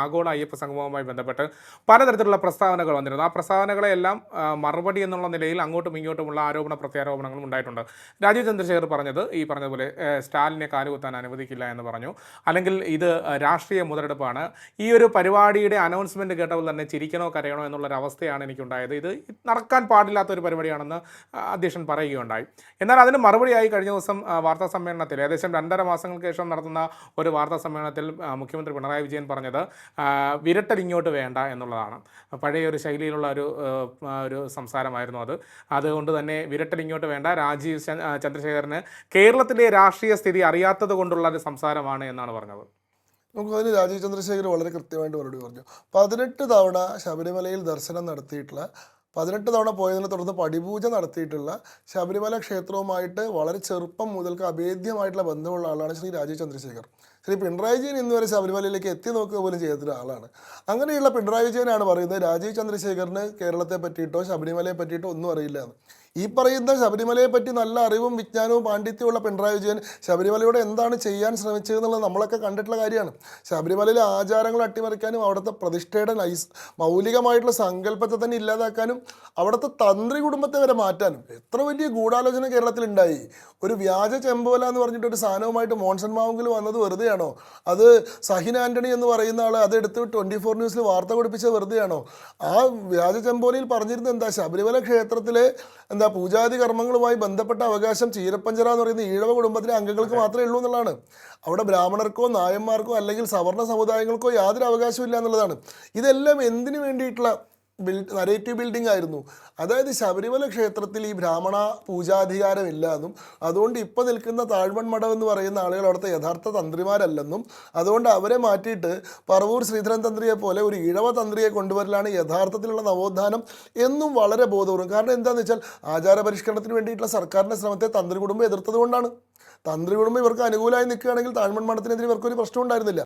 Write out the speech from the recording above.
ആഗോള അയ്യപ്പ സംഗമവുമായി ബന്ധപ്പെട്ട് പലതരത്തിലുള്ള പ്രസ്താവനകൾ വന്നിരുന്നു. ആ പ്രസ്താവനകളെല്ലാം മറുപടി എന്നുള്ള നിലയിൽ അങ്ങോട്ടും ഇങ്ങോട്ടുമുള്ള ആരോപണ പ്രത്യാരോപണങ്ങളും ഉണ്ടായിട്ടുണ്ട്. രാജീവ് ചന്ദ്രശേഖർ പറഞ്ഞത് ഈ പറഞ്ഞതുപോലെ സ്റ്റാലിനെ കാലുകുത്താൻ അനുവദിക്കില്ല എന്ന് പറഞ്ഞു. അല്ലെങ്കിൽ ഇത് രാഷ്ട്രീയ മുതലെടുപ്പാണ്. ഈ ഒരു പരിപാടിയുടെ അനൗൺസ്മെൻറ്റ് കേട്ടപ്പോൾ തന്നെ ചിരിക്കണോ കരയണോ എന്നുള്ളൊരു അവസ്ഥയാണ് എനിക്കുണ്ടായത്. ഇത് നടക്കാൻ പാടില്ലാത്തൊരു പരിപാടിയാണെന്ന് അധ്യക്ഷൻ പറയുകയുണ്ടായി. എന്നാൽ അതിന് മറുപടിയായി കഴിഞ്ഞ ദിവസം വാർത്താ സമ്മേളനത്തിൽ ഏകദേശം 2.5 മാസങ്ങൾക്ക് ശേഷം നടത്തുന്ന ഒരു വാർത്താ സമ്മേളനത്തിൽ മുഖ്യമന്ത്രി പിണറായി വിജയൻ പറഞ്ഞത് വിരട്ടൽ ഇങ്ങോട്ട് വേണ്ട എന്നുള്ളതാണ്. പഴയ ഒരു ശൈലിയിലുള്ള ഒരു സംസാരമായിരുന്നു അത്. അതുകൊണ്ട് തന്നെ വിരട്ടൽ ഇങ്ങോട്ട് വേണ്ട, രാജീവ് ചന്ദ്രശേഖരന് കേരളത്തിലെ രാഷ്ട്രീയ സ്ഥിതി അറിയാത്തത് കൊണ്ടുള്ള ഒരു സംസാരമാണ് എന്നാണ് പറഞ്ഞത്. നമുക്കതിന് രാജീവ് ചന്ദ്രശേഖർ വളരെ കൃത്യമായിട്ട് മറുപടി പറഞ്ഞു. 18 തവണ ശബരിമലയിൽ ദർശനം നടത്തിയിട്ടുള്ള, 18 തവണ പോയതിനെ തുടർന്ന് പടിപൂജ നടത്തിയിട്ടുള്ള, ശബരിമല ക്ഷേത്രവുമായിട്ട് വളരെ ചെറുപ്പം മുതൽക്ക് അഭേദ്യമായിട്ടുള്ള ബന്ധമുള്ള ആളാണ് ശ്രീ രാജീവ് ചന്ദ്രശേഖർ. ശ്രീ പിണറായി വിജയൻ ഇന്നുവരെ ശബരിമലയിലേക്ക് എത്തി നോക്കുക പോലും ചെയ്തിട്ടുള്ള ആളാണ്. അങ്ങനെയുള്ള പിണറായി വിജയനാണ് പറയുന്നത് രാജീവ് ചന്ദ്രശേഖറിന് കേരളത്തെ പറ്റിയിട്ടോ ശബരിമലയെ പറ്റിയിട്ടോ ഒന്നും അറിയില്ല എന്ന്. ഈ പറയുന്ന ശബരിമലയെ പറ്റി നല്ല അറിവും വിജ്ഞാനവും പാണ്ഡിത്യമുള്ള പിണറായി വിജയൻ ശബരിമലയോട് എന്താണ് ചെയ്യാൻ ശ്രമിച്ചതെന്നുള്ളത് നമ്മളൊക്കെ കണ്ടിട്ടുള്ള കാര്യമാണ്. ശബരിമലയിലെ ആചാരങ്ങൾ അട്ടിമറിക്കാനും അവിടുത്തെ പ്രതിഷ്ഠയുടെ മൗലികമായിട്ടുള്ള സങ്കല്പത്തെ തന്നെ ഇല്ലാതാക്കാനും അവിടുത്തെ തന്ത്രി കുടുംബത്തെ വരെ മാറ്റാനും എത്ര വലിയ ഗൂഢാലോചന കേരളത്തിലുണ്ടായി. ഒരു വ്യാജ ചെമ്പോല എന്ന് പറഞ്ഞിട്ട് ഒരു സാധനവുമായിട്ട് മോൺസൺ മാവുങ്കിൽ വന്നത് വെറുതെയാണോ? അത് സഹിൻ ആൻ്റണി എന്ന് പറയുന്ന ആൾ അതെടുത്ത് 24 ന്യൂസിൽ വാർത്ത കൊടുപ്പിച്ചത് വെറുതെയാണോ? ആ വ്യാജ ചെമ്പോലയിൽ പറഞ്ഞിരുന്നത് എന്താ? ശബരിമല ക്ഷേത്രത്തിലെ പൂജാതി കർമ്മങ്ങളുമായി ബന്ധപ്പെട്ട അവകാശം ചീരപ്പഞ്ചറ എന്ന് പറയുന്ന ഈഴവ കുടുംബത്തിലെ അംഗങ്ങൾക്ക് മാത്രമേ ഉള്ളൂ എന്നുള്ളതാണ്. അവിടെ ബ്രാഹ്മണർക്കോ നായന്മാർക്കോ അല്ലെങ്കിൽ സവർണ്ണ സമുദായങ്ങൾക്കോ യാതൊരു അവകാശവും ഇല്ല എന്നുള്ളതാണ്. ഇതെല്ലാം എന്തിനു വേണ്ടിയിട്ടുള്ള നരേറ്റീവ് ബിൽഡിംഗ് ആയിരുന്നു. അതായത് ശബരിമല ക്ഷേത്രത്തിൽ ഈ ബ്രാഹ്മണ പൂജാധികാരമില്ല എന്നും അതുകൊണ്ട് ഇപ്പോൾ നിൽക്കുന്ന താഴ്മൺ മഠം എന്ന് പറയുന്ന ആളുകൾ അവിടുത്തെ യഥാർത്ഥ തന്ത്രിമാരല്ലെന്നും അതുകൊണ്ട് അവരെ മാറ്റിയിട്ട് പറവൂർ ശ്രീധരൻ തന്ത്രിയെ പോലെ ഒരു ഇഴവ തന്ത്രിയെ കൊണ്ടുവരലാണ് യഥാർത്ഥത്തിലുള്ള നവോത്ഥാനം എന്നും വളരെ ബോധപൂർവ്വം. കാരണം എന്താണെന്ന് വെച്ചാൽ ആചാരപരിഷ്കരണത്തിന് വേണ്ടിയിട്ടുള്ള സർക്കാരിൻ്റെ ശ്രമത്തെ തന്ത്രി കുടുംബം എതിർത്തത് കൊണ്ടാണ്. തന്ത്രി കുടുംബം ഇവർക്ക് അനുകൂലമായി നിൽക്കുകയാണെങ്കിൽ താഴ്മൺ മഠത്തിനെതിരെ ഇവർക്കൊരു പ്രശ്നം ഉണ്ടായിരുന്നില്ല.